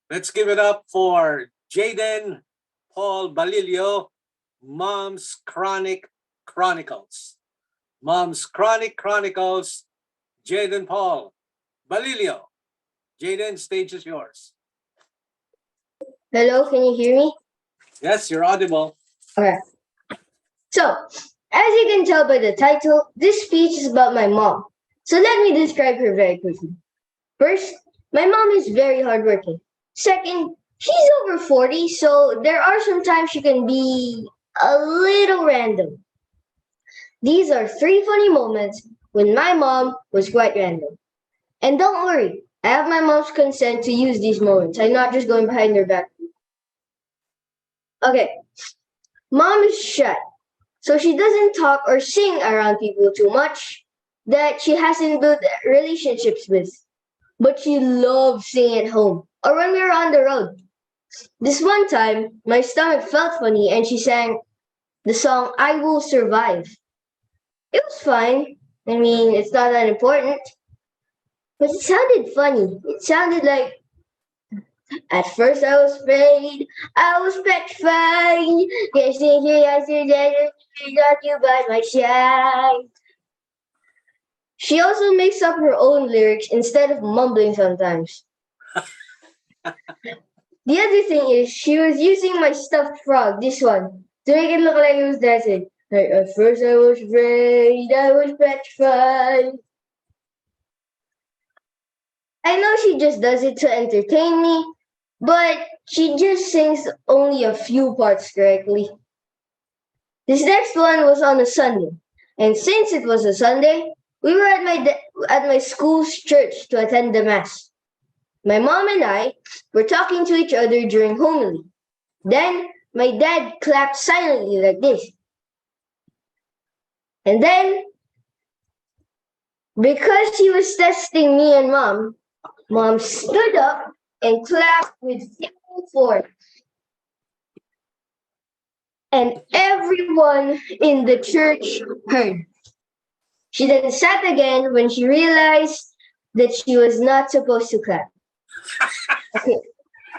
Let's give it up for Jaden, Paul, Balilo, Mom's Chronicles. Mom's Chronicles, Jaden, Paul, Balilo. Jaden, stage is yours. Hello, can you hear me? Yes, you're audible. Okay. So, as you can tell by the title, this speech is about my mom. So let me describe her very quickly. First, my mom is very hardworking. Second, she's over 40, so there are some times she can be a little random. These are 3 funny moments when my mom was quite random. And don't worry, I have my mom's consent to use these moments. I'm not just going behind her back. Okay, mom is shy, so she doesn't talk or sing around people too much that she hasn't built relationships with. But she loves singing at home or when we were on the road. This one time, my stomach felt funny and she sang the song I Will Survive. It was fine. I mean, it's not that important. But it sounded funny. It sounded like, at first I was afraid, I was petrified. Yes, I got you by my side. She also makes up her own lyrics instead of mumbling sometimes. The other thing is, she was using my stuffed frog, this one, to make it look like it was dancing. Like, at first I was afraid, I was petrified. I know she just does it to entertain me, but she just sings only a few parts correctly. This next one was on a Sunday, and since it was a Sunday, we were at my school's church to attend the mass. My mom and I were talking to each other during homily. Then my dad clapped silently like this. And then, because he was testing me and mom stood up and clapped with full force. And everyone in the church heard. She then sat again when she realized that she was not supposed to clap.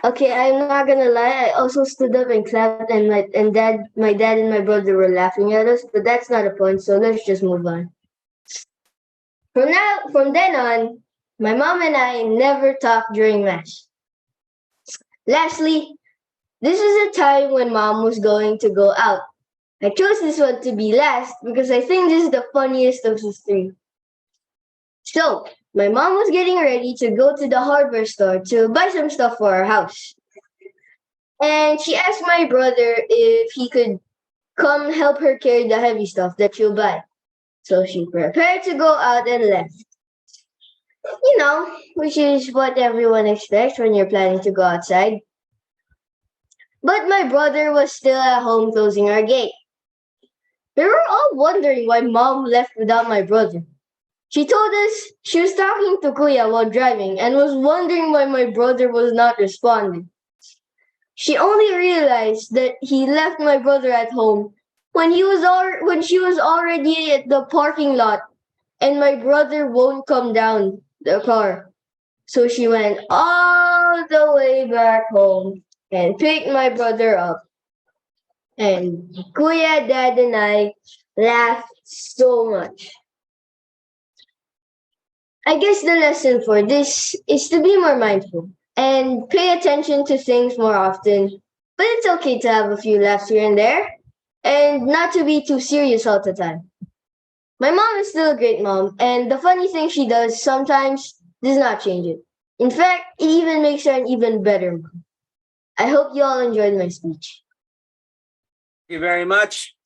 Okay, I'm not gonna lie. I also stood up and clapped, and my dad and my brother were laughing at us. But that's not a point, so let's just move on. From then on, my mom and I never talked during mass. Lastly, this is a time when mom was going to go out. I chose this one to be last because I think this is the funniest of the 3. So, my mom was getting ready to go to the hardware store to buy some stuff for our house. And she asked my brother if he could come help her carry the heavy stuff that she'll buy. So she prepared to go out and left. You know, which is what everyone expects when you're planning to go outside. But my brother was still at home closing our gate. We were all wondering why mom left without my brother. She told us she was talking to Kuya while driving and was wondering why my brother was not responding. She only realized that he left my brother at home when she was already at the parking lot and my brother won't come down the car. So she went all the way back home and picked my brother up. And Kuya, Dad, and I laughed so much. I guess the lesson for this is to be more mindful and pay attention to things more often. But it's okay to have a few laughs here and there and not to be too serious all the time. My mom is still a great mom, and the funny thing she does sometimes does not change it. In fact, it even makes her an even better mom. I hope you all enjoyed my speech. Thank you very much.